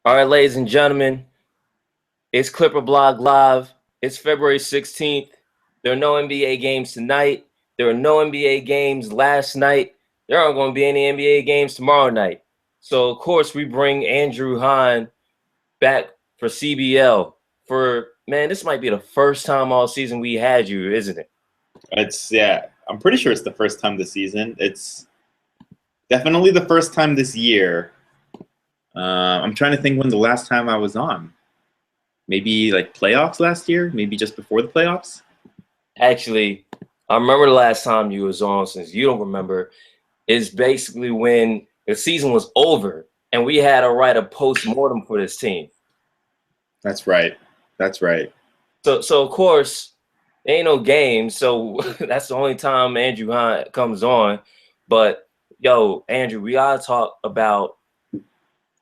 All right, ladies and gentlemen, it's ClipperBlog Live. It's February 16th. There are no NBA games tonight. There are no NBA games last night. There aren't going to be any NBA games tomorrow night. So, of course, we bring Andrew Hahn back for CBL. Man, this might be the first time all season we had you, isn't it? Yeah, I'm pretty sure it's the first time this season. It's definitely the first time this year. I'm trying to think when the last time I was on. Maybe like playoffs last year, maybe just before the playoffs. Actually, I remember the last time you was on, since you don't remember, is basically when the season was over and we had to write a post-mortem for this team. That's right. That's right. So of course, there ain't no game, so that's the only time Andrew Hunt comes on. But yo, Andrew, we gotta talk about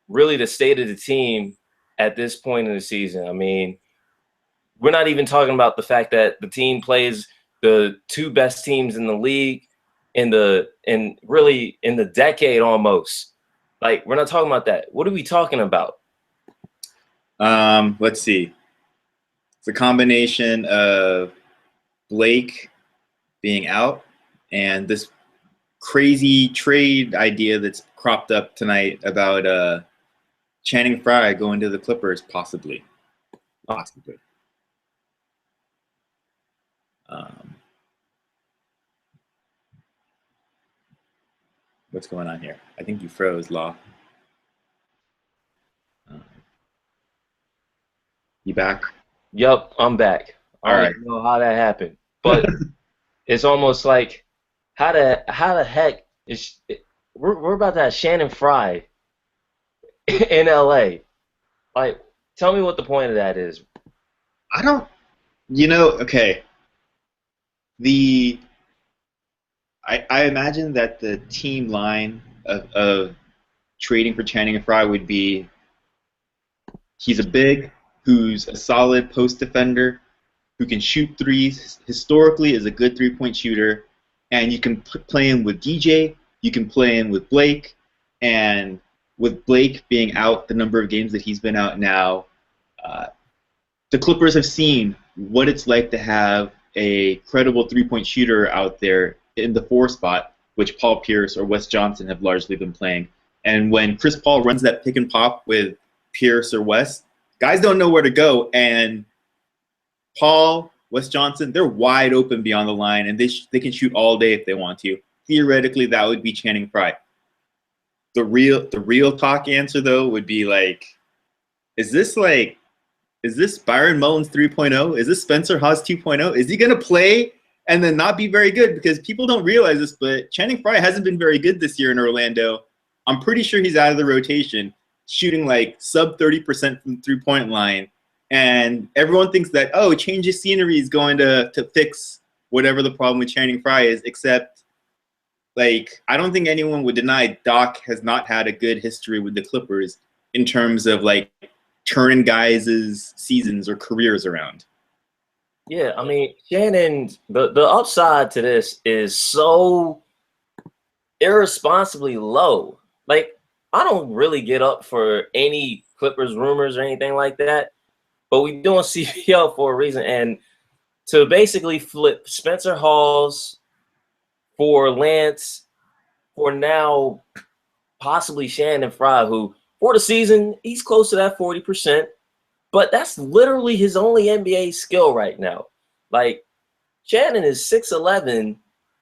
really the state of the team at this point in the season. I mean, we're not even talking about the fact that the team plays the two best teams in the league really in the decade almost. Like, we're not talking about that. What are we talking about? Let's see. It's a combination of Blake being out and this crazy trade idea that's cropped up tonight about Channing Frye going to the Clippers, possibly. What's going on here? I think you froze, Law. You back? Yep, I'm back. I don't even know how that happened, but it's almost like how the heck is we're about to have Shannon Frye in LA. Like, tell me what the point of that is. I don't. Okay. I imagine that the team line of trading for Channing and Frye would be he's a big who's a solid post defender who can shoot threes, historically is a good three-point shooter, and you can play him with DJ, you can play him with Blake, and with Blake being out the number of games that he's been out now, the Clippers have seen what it's like to have a credible three-point shooter out there in the 4 spot, which Paul Pierce or Wes Johnson have largely been playing. And when Chris Paul runs that pick and pop with Pierce or Wes, guys don't know where to go, and Paul, Wes Johnson, they're wide open beyond the line, and they can shoot all day if they want to. Theoretically, that would be Channing Frye. The real talk answer, though, would be like, is this Byron Mullins 3.0? Is this Spencer Hawes 2.0? Is he going to play and then not be very good? Because people don't realize this, but Channing Frye hasn't been very good this year in Orlando. I'm pretty sure he's out of the rotation, shooting like sub 30% from the three-point line. And everyone thinks that, oh, change of scenery is going to fix whatever the problem with Channing Frye is, except, like, I don't think anyone would deny Doc has not had a good history with the Clippers in terms of, like, turning guys' seasons or careers around. Yeah, I mean, Shannon, the upside to this is so irresponsibly low. Like, I don't really get up for any Clippers rumors or anything like that, but we doing CBL for a reason. And to basically flip Spencer Hawes for Lance, for now possibly Shannon Frye, who for the season, he's close to that 40%, but that's literally his only NBA skill right now. Like, Shannon is 6'11",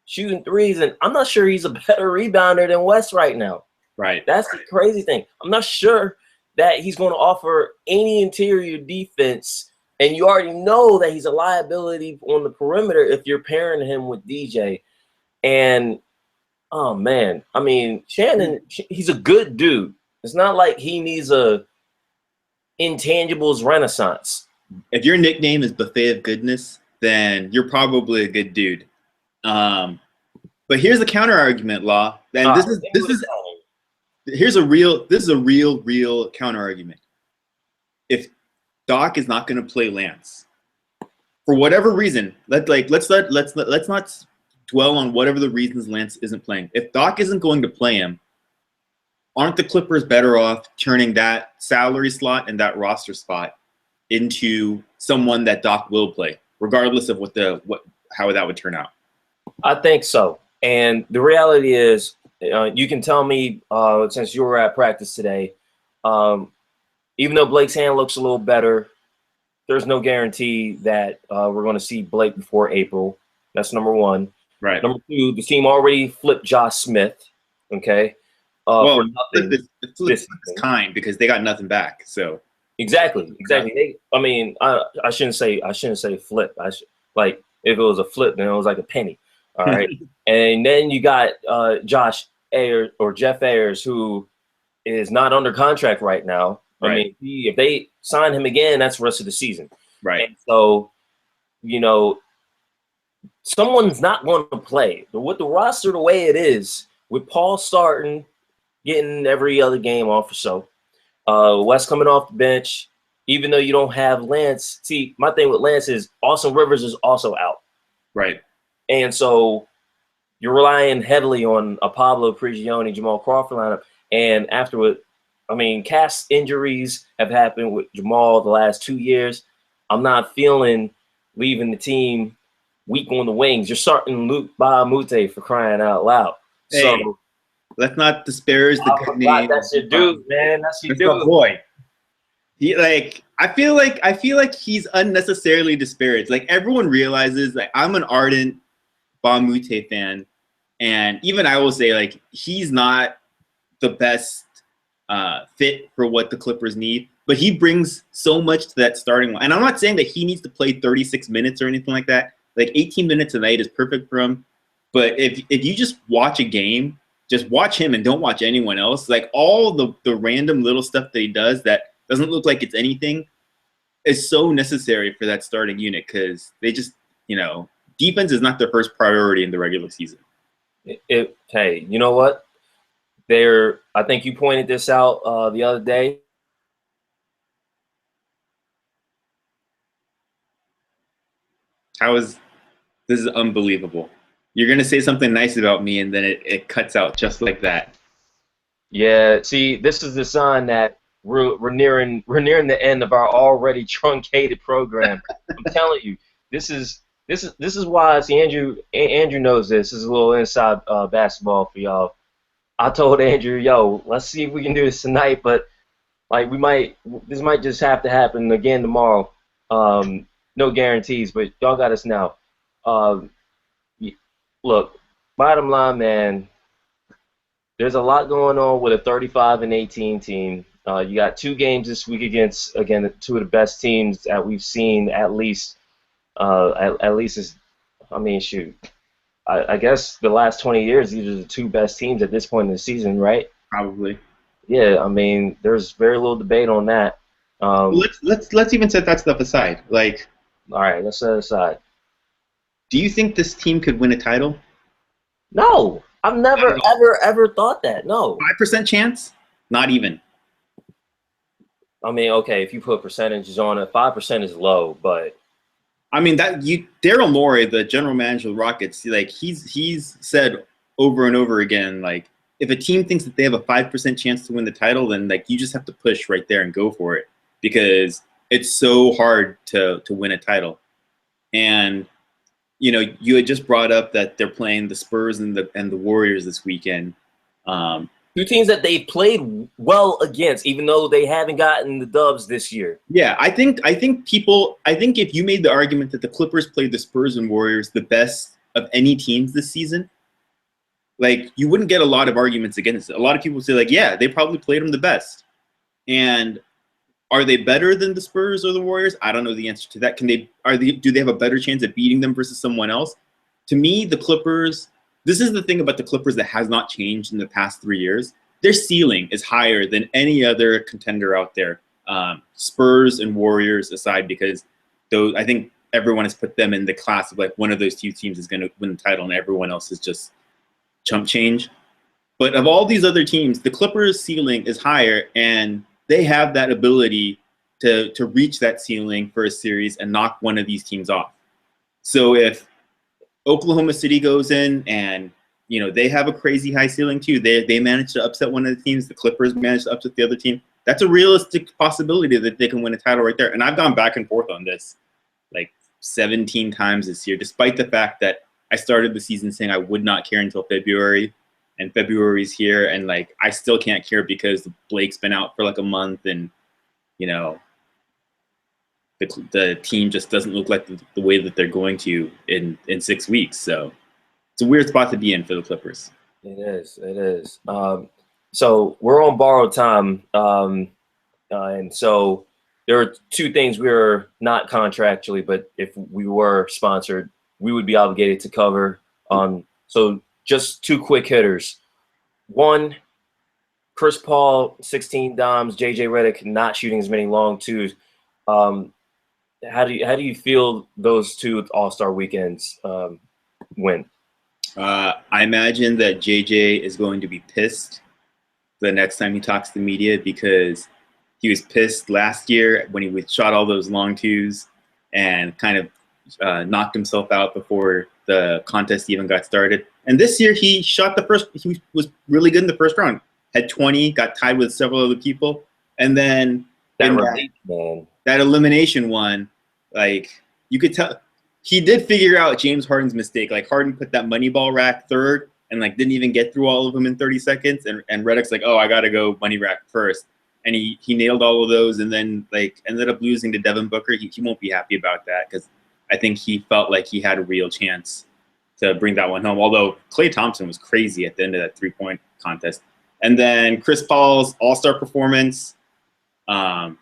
shooting threes, and I'm not sure he's a better rebounder than Wes right now. Right. That's the crazy thing. I'm not sure that he's going to offer any interior defense, and you already know that he's a liability on the perimeter if you're pairing him with DJ. And, oh, man, I mean, Shannon, he's a good dude. It's not like he needs a intangibles renaissance. If your nickname is Buffet of Goodness, then you're probably a good dude. But here's the counter argument, Law. And here's a real counter argument. If Doc is not going to play Lance, for whatever reason, let's not dwell on whatever the reasons Lance isn't playing. If Doc isn't going to play him, aren't the Clippers better off turning that salary slot and that roster spot into someone that Doc will play, regardless of how that would turn out? I think so. And the reality is, you can tell me, since you were at practice today, even though Blake's hand looks a little better, there's no guarantee that we're going to see Blake before April. That's number one. Right. Number two, the team already flipped Josh Smith, okay, for nothing. The flip is kind because they got nothing back. So exactly. I shouldn't say flip. Like if it was a flip, then it was like a penny. All right. And then you got Josh Ayers or Jeff Ayers, who is not under contract right now. Right. I mean, if they sign him again, that's the rest of the season. Right. And so, someone's not going to play. But with the roster the way it is, with Paul starting, getting every other game off or so, Wes coming off the bench, even though you don't have Lance. See, my thing with Lance is Austin Rivers is also out. Right. And so you're relying heavily on a Pablo Prigioni, Jamal Crawford lineup. And afterward, cast injuries have happened with Jamal the last 2 years. I'm not feeling leaving the team weak on the wings. You're starting Luke Bahamute for crying out loud. Hey, so let's not disparage the good name. That's your dude, man. That's your dude. My boy. I feel like he's unnecessarily disparaged. Like everyone realizes, like I'm an ardent Bahamute fan, and even I will say, like he's not the best fit for what the Clippers need, but he brings so much to that starting line. And I'm not saying that he needs to play 36 minutes or anything like that. Like 18 minutes a night is perfect for him. But if you just watch a game, just watch him and don't watch anyone else. Like all the random little stuff that he does that doesn't look like it's anything is so necessary for that starting unit, because they just, defense is not their first priority in the regular season. Hey, you know what? I think you pointed this out the other day. This is unbelievable. You're going to say something nice about me, and then it cuts out just like that. Yeah, see, this is the sign that we're nearing the end of our already truncated program. I'm telling you, this is why. See, Andrew knows this. This is a little inside basketball for y'all. I told Andrew, yo, let's see if we can do this tonight, but like this might just have to happen again tomorrow. No guarantees, but y'all got us now. Look, bottom line, man, there's a lot going on with a 35-18 team. You got 2 games this week against, again, 2 of the best teams that we've seen at least. Shoot. I guess the last 20 years, these are the 2 best teams at this point in the season, right? Probably. Yeah, there's very little debate on that. Let's even set that stuff aside. Like, all right, let's set it aside. Do you think this team could win a title? No, I've never ever thought that. No. 5% chance? Not even. Okay, if you put percentages on it, 5% is low, but. Daryl Morey, the general manager of the Rockets, like he's said over and over again, like if a team thinks that they have a 5% chance to win the title, then like you just have to push right there and go for it, because it's so hard to win a title. And you had just brought up that they're playing the Spurs and the Warriors this weekend. 2 teams that they've played well against, even though they haven't gotten the dubs this year. Yeah, I think if you made the argument that the Clippers played the Spurs and Warriors the best of any teams this season, like you wouldn't get a lot of arguments against it. A lot of people say like, yeah, they probably played them the best. And are they better than the Spurs or the Warriors? I don't know the answer to that. Do they have a better chance at beating them versus someone else? To me, the Clippers. This is the thing about the Clippers that has not changed in the past 3 years. Their ceiling is higher than any other contender out there, Spurs and Warriors aside, because I think everyone has put them in the class of like one of those 2 teams is going to win the title and everyone else is just chump change. But of all these other teams, the Clippers' ceiling is higher, and they have that ability to reach that ceiling for a series and knock one of these teams off. So if Oklahoma City goes in and you know, they have a crazy high ceiling too. They managed to upset one of the teams. The Clippers managed to upset the other team. That's a realistic possibility that they can win a title right there. And I've gone back and forth on this like 17 times this year, despite the fact that I started the season saying I would not care until February, and February's here, and like I still can't care because Blake's been out for like a month, and you know, the team just doesn't look like the way that they're going to in 6 weeks. So it's a weird spot to be in for the Clippers. It is. It is. So we're on borrowed time, and so there are two things we are not contractually, but if we were sponsored, we would be obligated to cover. So just two quick hitters. One, Chris Paul, 16 dimes. JJ Redick not shooting as many long twos. How do you feel those two All-Star weekends went? I imagine that JJ is going to be pissed the next time he talks to the media, because he was pissed last year when he shot all those long twos and kind of knocked himself out before the contest even got started. And this year he was really good in the first round. Had 20, got tied with several other people. And then that elimination one, like you could tell, he did figure out James Harden's mistake. Like Harden put that money ball rack third and like didn't even get through all of them in 30 seconds. And Redick's like, oh, I got to go money rack first. And he nailed all of those, and then like ended up losing to Devin Booker. He won't be happy about that, because I think he felt like he had a real chance to bring that one home. Although Klay Thompson was crazy at the end of that 3-point contest. And then Chris Paul's All-Star performance. I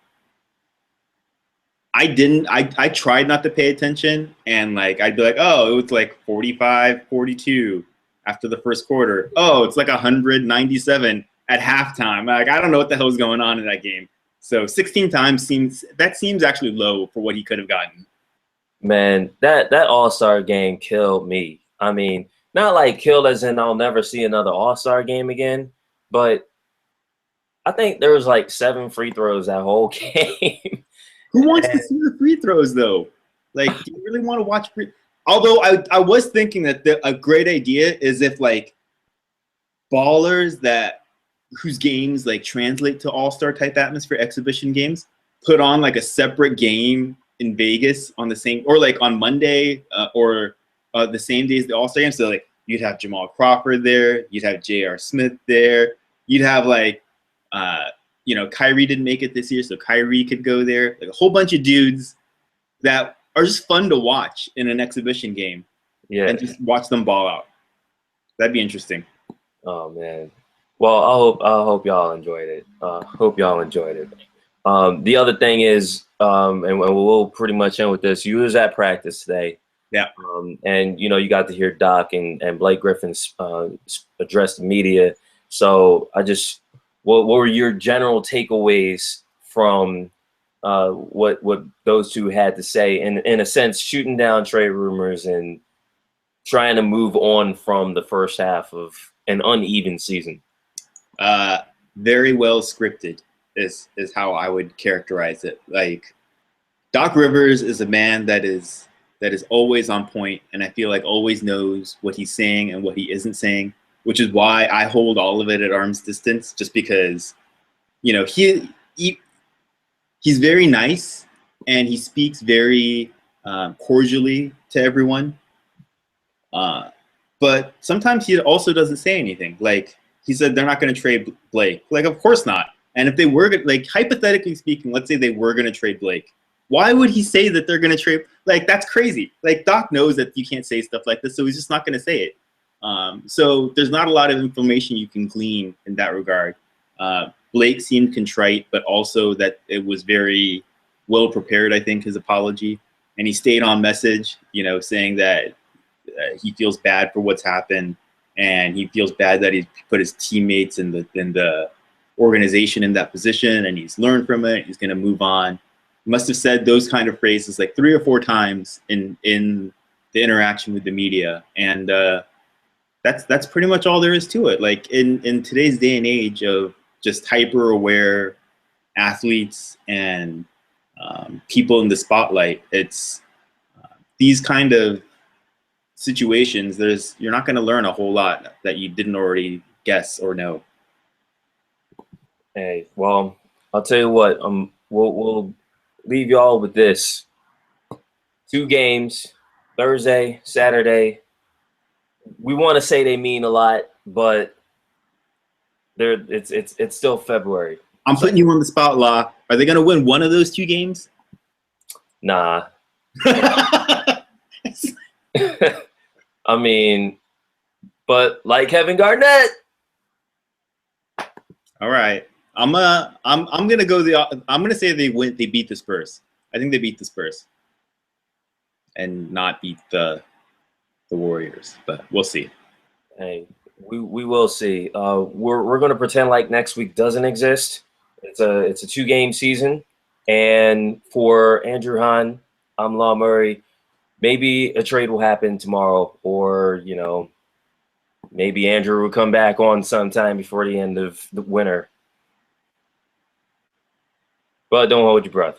tried not to pay attention, and like I'd be like, oh, it was like 45-42 after the first quarter. Oh, it's like 197 at halftime. Like I don't know what the hell is going on in that game. So 16 times seems actually low for what he could have gotten. Man, that All-Star game killed me. I mean, not like killed as in I'll never see another All-Star game again, but I think there was like 7 free throws that whole game. Who wants to see the free throws though? Like, do you really want to watch Although I was thinking that a great idea is if like ballers whose games like translate to All-Star type atmosphere, exhibition games, put on like a separate game in Vegas on the same, or like on Monday or the same day as the All-Star game. So like you'd have Jamal Crawford there, you'd have J.R. Smith there, you'd have like you know, Kyrie didn't make it this year, so Kyrie could go there. Like a whole bunch of dudes that are just fun to watch in an exhibition game. Yeah. And just watch them ball out. That'd be interesting. Oh man. Well, I hope y'all enjoyed it. The other thing is, and we'll pretty much end with this. You was at practice today. Yeah. And you know, you got to hear Doc and Blake Griffin address the media. So what were your general takeaways from what those two had to say, in a sense, shooting down trade rumors and trying to move on from the first half of an uneven season? Very well scripted is how I would characterize it. Like Doc Rivers is a man that is always on point, and I feel like always knows what he's saying and what he isn't saying, which is why I hold all of it at arm's distance, just because, you know, he's very nice and he speaks very cordially to everyone. But sometimes he also doesn't say anything. Like he said, they're not going to trade Blake. Like, of course not. And if they were, like, hypothetically speaking, let's say they were going to trade Blake, why would he say that they're going to trade? Like, that's crazy. Like, Doc knows that you can't say stuff like this, so he's just not going to say it. So there's not a lot of information you can glean in that regard. Blake seemed contrite, but also that it was very well prepared, I think, his apology. And he stayed on message, you know, saying that he feels bad for what's happened, and he feels bad that he's put his teammates in the organization in that position, and he's learned from it. He's going to move on. He must have said those kind of phrases like 3 or 4 times in the interaction with the media, and that's pretty much all there is to it. Like in today's day and age of just hyper aware athletes and people in the spotlight, it's these kind of situations, you're not going to learn a whole lot that you didn't already guess or know. Hey, well, I'll tell you what. We'll leave y'all with this: 2 games, Thursday, Saturday. We want to say they mean a lot, but it's still February. I'm putting you on the spot, La. Are they going to win one of those 2 games? Nah. I mean, but like Kevin Garnett. All right. I'm gonna go I'm gonna say they beat the Spurs. I think they beat the Spurs. And not beat the Warriors, but we'll see. Hey, we will see. We're gonna pretend like next week doesn't exist. It's a 2-game season, and for Andrew Hahn, I'm Law Murray. Maybe a trade will happen tomorrow, or maybe Andrew will come back on sometime before the end of the winter. But don't hold your breath.